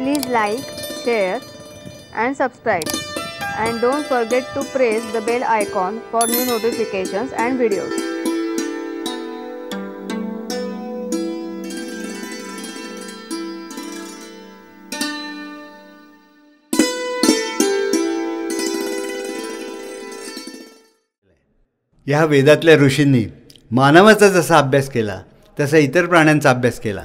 Please like, share and subscribe. And don't forget to press the bell icon for new notifications and videos. या वेदातल्या ऋषींनी मानवाचा जसा अभ्यास केला तसा इतर प्राण्यांचा अभ्यास केला,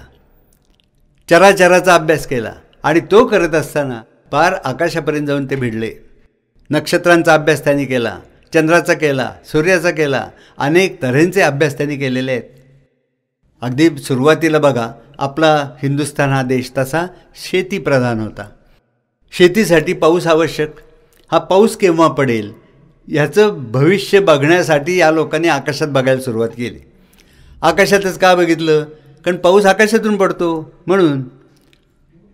चराचराचा अभ्यास केला आणि तो करत असताना पार आकाशापर्यंत जाऊन ते भिडले. नक्षत्रांचा अभ्यास त्यांनी केला, चंद्राचा केला, सूर्याचा केला, अनेक तऱ्हेचे अभ्यास त्यांनी केलेले आहेत. अगदी सुरुवातीला बघा, आपला हिंदुस्थान हा देश तसा शेतीप्रधान होता. शेतीसाठी पाऊस आवश्यक. हा पाऊस केव्हा पडेल ह्याचं भविष्य बघण्यासाठी या लोकांनी आकाशात बघायला सुरुवात केली. आकाशातच का बघितलं? कारण पाऊस आकाशातून पडतो म्हणून.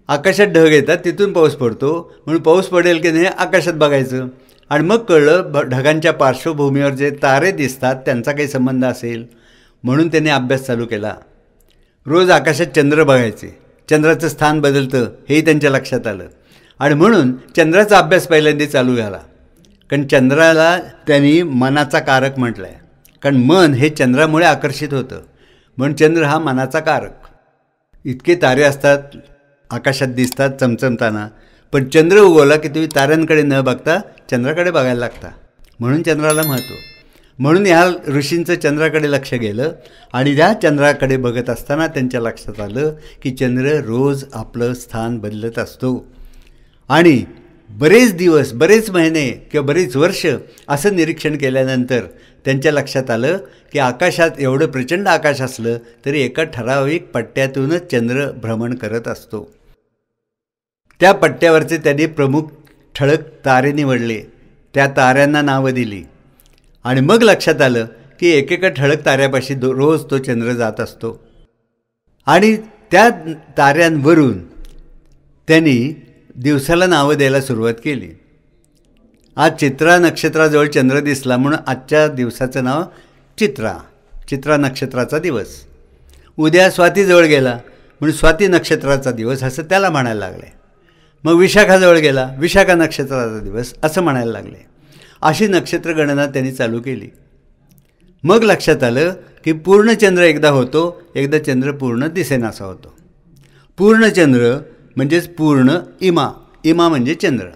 आकाशात ढग येतात, तिथून पाऊस पडतो म्हणून पाऊस पडेल की नाही आकाशात बघायचं. आणि मग कळलं ढगांच्या पार्श्वभूमीवर जे तारे दिसतात त्यांचा काही संबंध असेल म्हणून त्यांनी अभ्यास चालू केला. रोज आकाशात चंद्र बघायचे, चंद्राचं स्थान बदलतं हेही त्यांच्या लक्षात आलं आणि म्हणून चंद्राचा अभ्यास पहिल्यांदा चालू झाला. कारण चंद्राला त्यांनी मनाचा कारक म्हटलं आहे, कारण मन हे चंद्रामुळे आकर्षित होतं म्हणून चंद्र हा मनाचा कारक. इतके तारे असतात आकाशात दिसतात चमचमताना, पण चंद्र उगवला की तुम्ही ताऱ्यांकडे न बघता चंद्राकडे बघायला लागता म्हणून चंद्राला महत्त्व. म्हणून ह्या ऋषींचं चंद्राकडे लक्ष गेलं आणि त्या चंद्राकडे बघत असताना त्यांच्या लक्षात आलं की चंद्र रोज आपलं स्थान बदलत असतो. आणि बरेच दिवस, बरेच महिने किंवा बरेच वर्ष असं निरीक्षण केल्यानंतर त्यांच्या लक्षात आलं की आकाशात एवढं प्रचंड आकाश असलं तरी एका ठराविक पट्ट्यातूनच चंद्र भ्रमण करत असतो. त्या पट्ट्यावरचे त्यांनी प्रमुख ठळक तारे निवडले, त्या ताऱ्यांना नावं दिली आणि मग लक्षात आलं की एकेका ठळक ताऱ्यापाशी रोज तो चंद्र जात असतो. आणि त्या ताऱ्यांवरून त्यांनी दिवसाला नावं द्यायला सुरुवात केली. आज चित्रा नक्षत्राजवळ चंद्र दिसला म्हणून आजच्या दिवसाचं नाव चित्रा, चित्रा नक्षत्राचा दिवस. उद्या स्वातीजवळ गेला म्हणून स्वाती नक्षत्राचा दिवस असं त्याला म्हणायला लागले. मग विशाखाजवळ गेला, विशाखा नक्षत्राचा दिवस असं म्हणायला लागले. अशी नक्षत्र गणना त्यांनी चालू केली. मग लक्षात आलं की पूर्णचंद्र एकदा होतो, एकदा चंद्र पूर्ण दिसेनासा होतो. पूर्णचंद्र म्हणजेच पूर्ण इमा, इमा म्हणजे चंद्र,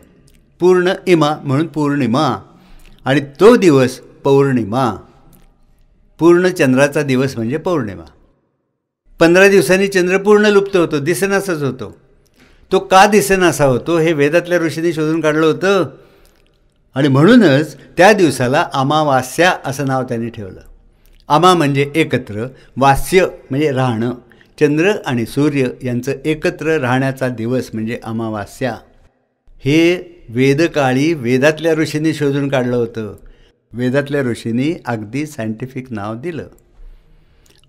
पूर्ण इमा म्हणून पौर्णिमा आणि तो दिवस पौर्णिमा. पूर्ण चंद्राचा दिवस म्हणजे पौर्णिमा. 15 दिवसांनी चंद्र पूर्ण लुप्त होतो, दिसेनासाच होतो. तो का दिसेनासा होतो हे वेदातल्या ऋषींनी शोधून काढलं होतं आणि म्हणूनच त्या दिवसाला अमावास्या असं नाव त्यांनी ठेवलं. अमा म्हणजे एकत्र, वास्य म्हणजे राहणं. चंद्र आणि सूर्य यांचं एकत्र राहण्याचा दिवस म्हणजे अमावास्या. हे वेदकाळी वेदातल्या ऋषींनी शोधून काढलं होतं. वेदातल्या ऋषींनी अगदी सायंटिफिक नाव दिलं.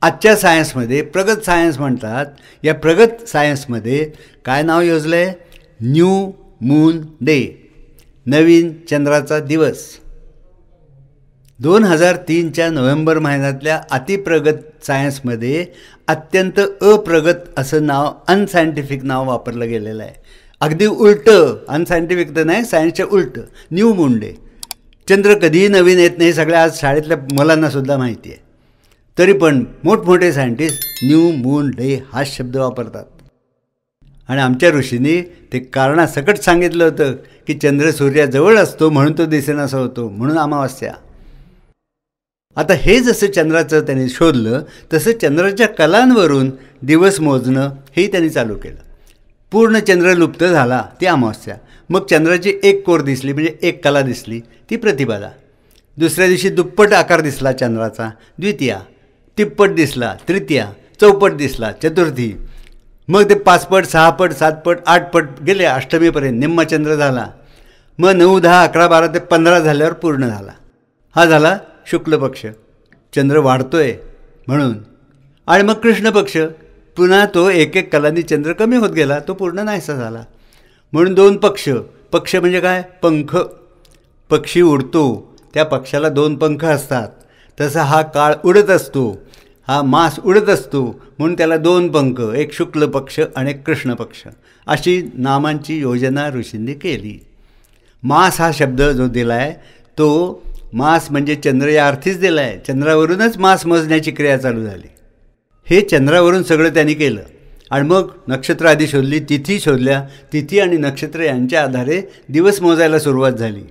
आजच्या सायन्समध्ये प्रगत सायन्स म्हणतात. या प्रगत सायन्समध्ये काय नाव योजलं आहे? न्यू मून डे, नवीन चंद्राचा दिवस. 2003च्या नोव्हेंबर महिन्यातल्या अतिप्रगत सायन्समध्ये अत्यंत अप्रगत असं नाव, अनसायंटिफिक नाव वापरलं गेलेलं आहे. अगदी उलटं, अनसायंटिफिक तर नाही, सायन्सच्या उलटं, न्यू मून डे. चंद्र कधीही नवीन येत नाही, सगळ्या आज शाळेतल्या मुलांनासुद्धा माहिती आहे. तरी पण मोठमोठे सायंटिस्ट न्यू मून डे हा शब्द वापरतात. आणि आमच्या ऋषींनी ते कारणासकट सांगितलं होतं की चंद्र सूर्याजवळ असतो म्हणून तो दिसेनासा होतो, म्हणून अमावास्या. आता हे जसं चंद्राचं त्यांनी शोधलं तसं चंद्राच्या कलांवरून दिवस मोजणं हेही त्यांनी चालू केलं. पूर्ण चंद्र लुप्त झाला ती अमावास्या. मग चंद्राची एक कोर दिसली म्हणजे एक कला दिसली ती प्रतिपदा. दुसऱ्या दिवशी दुप्पट आकार दिसला चंद्राचा, द्वितीया. तिप्पट दिसला तृतीया. चौपट दिसला चतुर्थी. मग ते 5 पट, 6 पट, 7 पट, 8 पट गेले अष्टमीपर्यंत. निम्मा चंद्र झाला. मग 9, 10, 11, 12 ते 15 झाल्यावर पूर्ण झाला. हा झाला शुक्ल पक्ष, चंद्र वाढतोय म्हणून. आणि मग कृष्ण पक्ष, पुन्हा तो एक एक कलांनी चंद्र कमी होत गेला, तो पूर्ण नाहीसा झाला. म्हणून 2 पक्ष. पक्ष म्हणजे काय? पंख. पक्षी उडतो, त्या पक्षाला 2 पंख असतात. तसा हा काळ उडत असतो हा मास उडत असतो म्हणून त्याला 2 पंख, एक शुक्ल पक्ष आणि एक कृष्ण पक्ष अशी नामांची योजना ऋषींनी केली. मास हा शब्द जो दिला आहे तो मास म्हणजे चंद्र या अर्थीच दिला आहे. चंद्रावरूनच मास मोजण्याची क्रिया चालू झाली. हे चंद्रावरून सगळं त्यांनी केलं आणि मग नक्षत्र आधी शोधली, तिथी शोधल्या, तिथी आणि नक्षत्र यांच्या आधारे दिवस मोजायला सुरुवात झाली.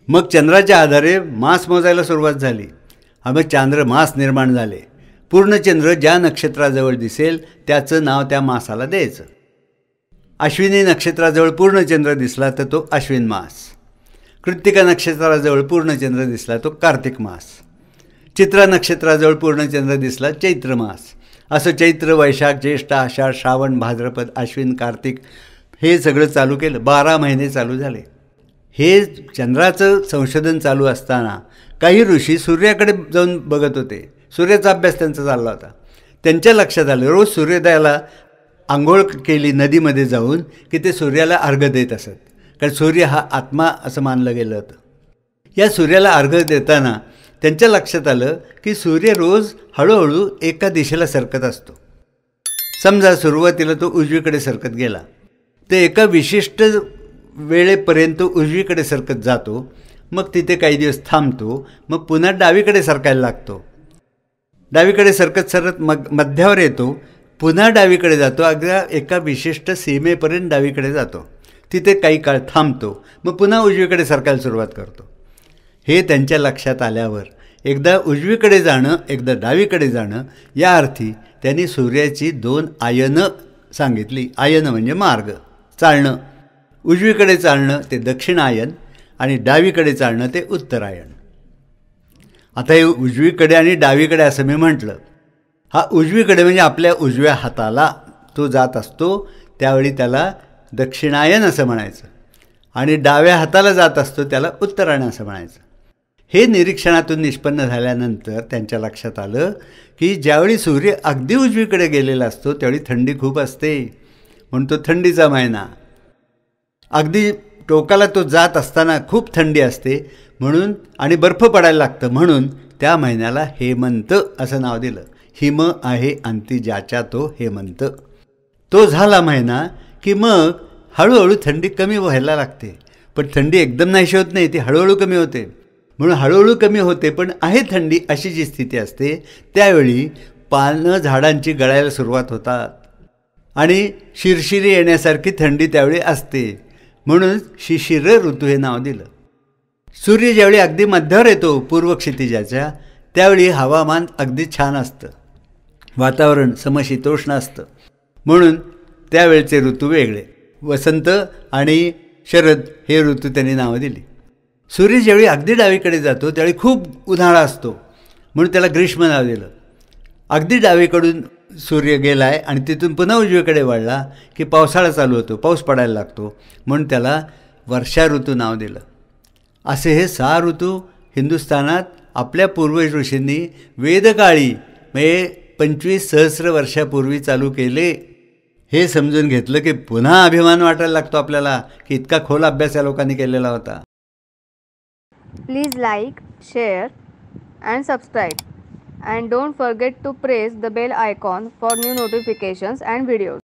मग चंद्राच्या आधारे मास मोजायला सुरुवात झाली आणि मग चांद्रमास निर्माण झाले. पूर्णचंद्र ज्या नक्षत्राजवळ दिसेल त्याचं नाव त्या मासाला द्यायचं. अश्विनी नक्षत्राजवळ पूर्णचंद्र दिसला तर तो अश्विन मास, कृत्तिका नक्षत्राजवळ पूर्णचंद्र दिसला तो कार्तिक मास, चित्रा नक्षत्राजवळ पूर्णचंद्र दिसला चैत्र मास. असं चैत्र, वैशाख, ज्येष्ठ, आषाढ, श्रावण, भाद्रपद, अश्विन, कार्तिक हे सगळं चालू केलं. 12 महिने चालू झाले. हे चंद्राचं संशोधन चालू असताना काही ऋषी सूर्याकडे जाऊन बघत होते. सूर्याचा अभ्यास त्यांचा चालला होता. त्यांच्या लक्षात आलं रोज सूर्योदयाला आंघोळ केली नदीमध्ये जाऊन की ते सूर्याला अर्घ्य देत असत, कारण सूर्य हा आत्मा असं मानलं गेलं होतं. या सूर्याला अर्घ्य देताना त्यांच्या लक्षात आलं की सूर्य रोज हळूहळू एका दिशेला सरकत असतो. समजा सुरुवातीला तो उजवीकडे सरकत गेला तर एका विशिष्ट वेळेपर्यंत उजवीकडे सरकत जातो, मग तिथे काही दिवस थांबतो, मग पुन्हा डावीकडे सरकायला लागतो. डावीकडे सरकत मग मध्यावर येतो, पुन्हा डावीकडे जातो, अगदी एका विशिष्ट सीमेपर्यंत डावीकडे जातो, तिथे काही काळ थांबतो, मग पुन्हा उजवीकडे सरकायला सुरुवात करतो. हे त्यांच्या लक्षात आल्यावर एकदा उजवीकडे जाणं एकदा डावीकडे जाणं या अर्थी त्यांनी सूर्याची 2 आयनं सांगितली. आयनं म्हणजे मार्ग, चालणं. उजवीकडे चालणं ते दक्षिणायन आणि डावीकडे चालणं ते उत्तरायण. आता हे उजवीकडे आणि डावीकडे असं मी म्हटलं. हा उजवीकडे म्हणजे आपल्या उजव्या हाताला तो जात असतो, त्यावेळी त्याला दक्षिणायन असं म्हणायचं, आणि डाव्या हाताला जात असतो त्याला उत्तरायण असं म्हणायचं. हे निरीक्षणातून निष्पन्न झाल्यानंतर त्यांच्या लक्षात आलं की ज्यावेळी सूर्य अगदी उजवीकडे गेलेला असतो त्यावेळी थंडी खूप असते, म्हणून तो थंडीचा महिना. अगदी टोकाला तो जात असताना खूप थंडी असते म्हणून, आणि बर्फ पडायला लागतं म्हणून त्या महिन्याला हेमंत असं नाव दिलं. हिम आहे अंती ज्याच्या तो हेमंत. तो झाला महिना की मग हळूहळू थंडी कमी व्हायला लागते, पण थंडी एकदम नाहीशी होत नाही, ती हळूहळू कमी होते. म्हणून हळूहळू कमी होते पण आहे थंडी अशी जी स्थिती असते त्यावेळी पानं झाडांची गळायला सुरुवात होतात आणि शिरशिरी येण्यासारखी थंडी त्यावेळी असते, म्हणून शिशिर ऋतू हे नाव दिलं. सूर्य ज्यावेळी अगदी मध्यावर येतो पूर्व क्षितिजाच्या त्यावेळी हवामान अगदी छान असतं, वातावरण समशीतोष्ण असतं, म्हणून त्यावेळचे ऋतू वेगळे. वसंत आणि शरद हे ऋतू त्यांनी नावं दिली. सूर्य ज्यावेळी अगदी डावीकडे जातो त्यावेळी खूप उन्हाळा असतो म्हणून त्याला ग्रीष्म नाव दिलं. अगदी डावीकडून सूर्य गेला आहे आणि तिथून पुन्हा उजवीकडे वळला की पावसाळा चालू होतो, पाऊस पडायला लागतो, म्हणून त्याला वर्षा ऋतू नाव दिलं. असे हे 6 ऋतू हिंदुस्थानात आपल्या पूर्वज ऋषींनी वेदकाळी म्हणजे 25 सहस्र वर्षापूर्वी चालू केले. हे समजून घेतलं की पुन्हा अभिमान वाटायला लागतो आपल्याला की इतका खोल अभ्यास या लोकांनी केलेला होता. Please like, share and subscribe, and don't forget to press the bell icon for new notifications and videos.